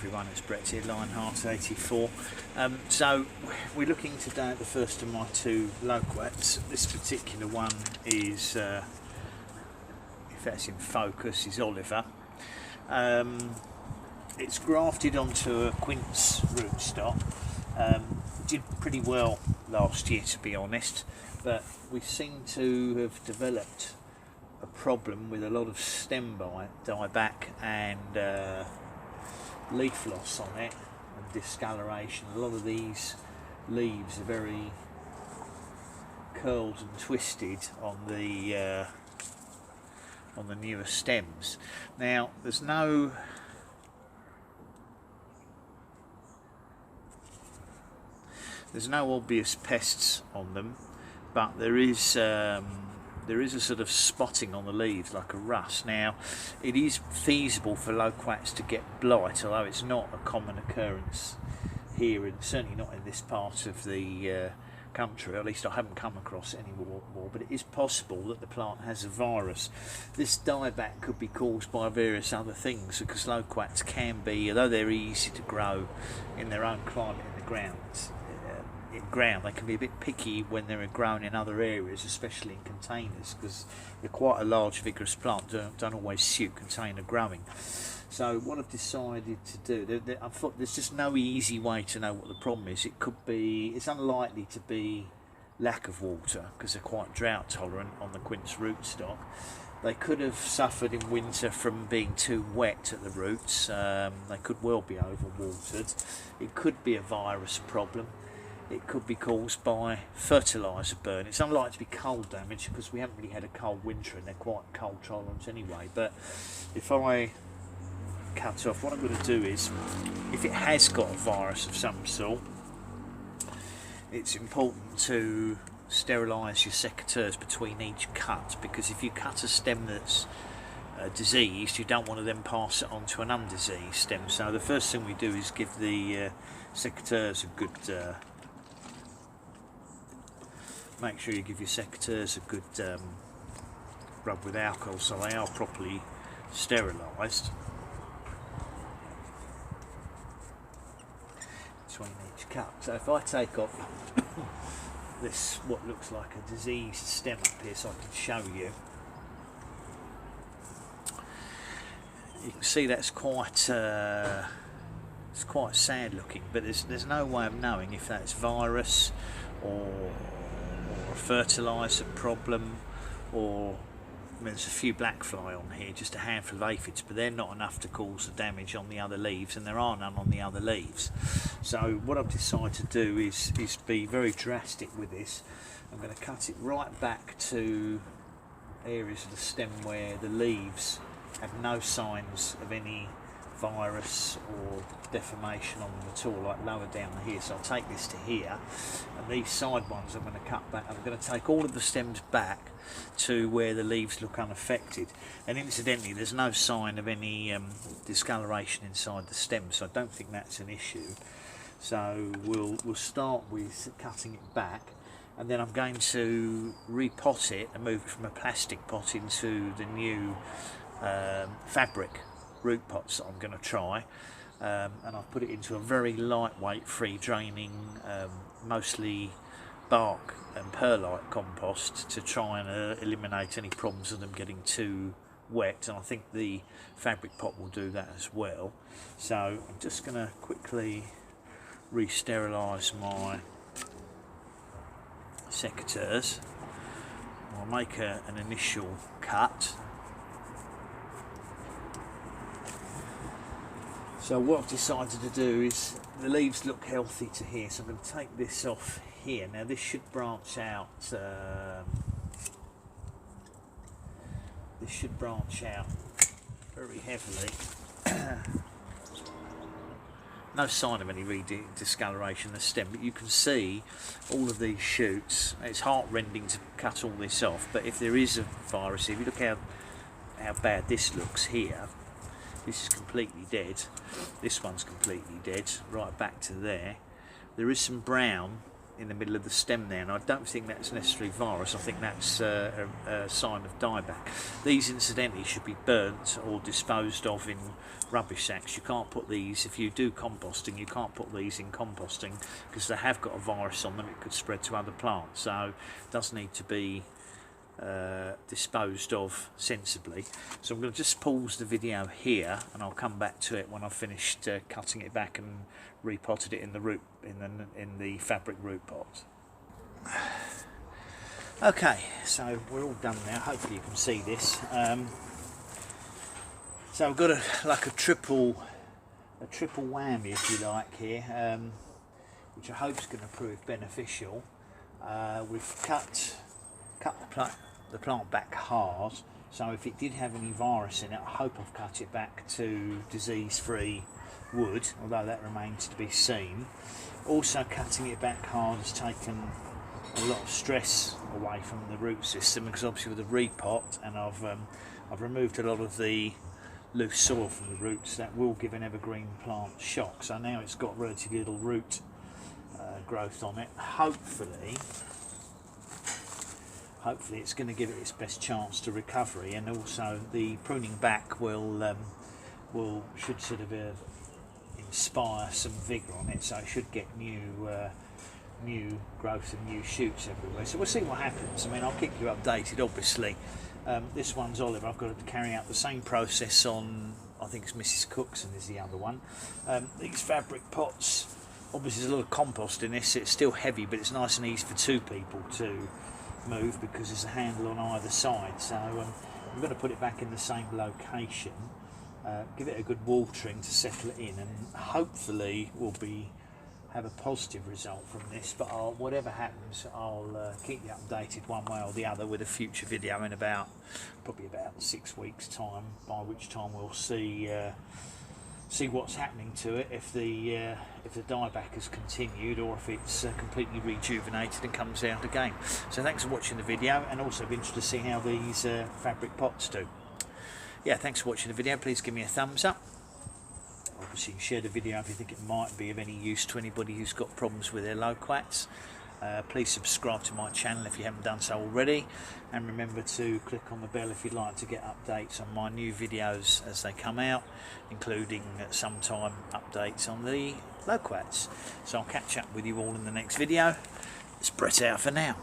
everyone, it's Brett here, Lionheart84. So we're looking today at the first of my two loquats. This particular one is, if that's in focus, is Oliver. It's grafted onto a quince rootstock. Did pretty well last year, to be honest, but we seem to have developed a problem with a lot of stem dieback and leaf loss on it and discoloration. A lot of these leaves are very curled and twisted on the newer stems. Now there's no obvious pests on them, but there is a sort of spotting on the leaves like a rust. Now it is feasible for loquats to get blight, although it's not a common occurrence here, and certainly not in this part of the country. At least I haven't come across any more, but it is possible that the plant has a virus. This dieback could be caused by various other things, because loquats can be, although they're easy to grow in their own climate in the ground, they can be a bit picky when they're grown in other areas, especially in containers, because they're quite a large vigorous plant, don't always suit container growing. So what I've decided to do, I thought there's just no easy way to know what the problem is. It's unlikely to be lack of water, because they're quite drought tolerant on the quince rootstock. They could have suffered in winter from being too wet at the roots. They could well be overwatered. It could be a virus problem. It could be caused by fertiliser burn. It's unlikely to be cold damage, because we haven't really had a cold winter and they're quite cold tolerant anyway. But if I cut off, what I'm going to do is, if it has got a virus of some sort, it's important to sterilise your secateurs between each cut, because if you cut a stem that's diseased, you don't want to then pass it on to an undiseased stem. So the first thing we do is give the secateurs a good make sure you give your secateurs a good rub with alcohol, so they are properly sterilised. Between each cut. So if I take off this, what looks like a diseased stem up here, so I can show you. You can see that's quite it's quite sad looking, but there's no way of knowing if that's virus or a fertiliser problem, or there's a few black fly on here, just a handful of aphids, but they're not enough to cause the damage on the other leaves, and there are none on the other leaves. So what I've decided to do is be very drastic with this. I'm going to cut it right back to areas of the stem where the leaves have no signs of any virus or deformation on them at all, like lower down here. So I'll take this to here, and these side ones I'm going to cut back. I'm going to take all of the stems back to where the leaves look unaffected, and incidentally there's no sign of any discoloration inside the stem, so I don't think that's an issue. So we'll start with cutting it back, and then I'm going to repot it and move it from a plastic pot into the new fabric root pots that I'm going to try, and I've put it into a very lightweight, free draining, mostly bark and perlite compost, to try and eliminate any problems of them getting too wet, and I think the fabric pot will do that as well. So I'm just going to quickly re-sterilise my secateurs. I'll make an initial cut. So what I've decided to do is, the leaves look healthy to here, so I'm going to take this off here. Now this should branch out. This should branch out very heavily. No sign of any discoloration in the stem, but you can see all of these shoots. It's heart-rending to cut all this off, but if there is a virus, if you look how bad this looks here. This is completely dead. This one's completely dead, right back to there. There is some brown in the middle of the stem there, and I don't think that's necessarily virus. I think that's a sign of dieback. These incidentally should be burnt or disposed of in rubbish sacks. You can't put these, if you do composting, you can't put these in composting because they have got a virus on them. It could spread to other plants, so it does need to be disposed of sensibly. So I'm going to just pause the video here, and I'll come back to it when I've finished cutting it back and repotted it in the fabric root pot. Okay, so we're all done now. Hopefully you can see this. So I've got a triple whammy, if you like, here, which I hope is going to prove beneficial. We've cut the plant back hard, so if it did have any virus in it, I hope I've cut it back to disease-free wood, although that remains to be seen. Also, cutting it back hard has taken a lot of stress away from the root system, because obviously with the repot, and I've removed a lot of the loose soil from the roots, that will give an evergreen plant shock. So now it's got relatively little root growth on it. Hopefully it's going to give it its best chance to recovery, and also the pruning back should sort of inspire some vigour on it, so it should get new growth and new shoots everywhere. So we'll see what happens. I mean, I'll keep you updated, obviously. This one's olive. I've got to carry out the same process on, I think it's Mrs. Cookson is the other one. These fabric pots, obviously there's a lot of compost in this. It's still heavy, but it's nice and easy for two people to move because there's a handle on either side. So I'm going to put it back in the same location, give it a good watering to settle it in, and hopefully we'll have a positive result from this. But whatever happens, I'll keep you updated one way or the other with a future video in probably about 6 weeks time, by which time we'll see what's happening to it, if the dieback has continued or if it's completely rejuvenated and comes out again. So thanks for watching the video, and also be interested to see how these fabric pots do. Yeah, thanks for watching the video. Please give me a thumbs up. Obviously share the video if you think it might be of any use to anybody who's got problems with their loquats. Please subscribe to my channel if you haven't done so already, and remember to click on the bell if you'd like to get updates on my new videos as they come out, including sometime updates on the loquats. So I'll catch up with you all in the next video. It's Brett out for now.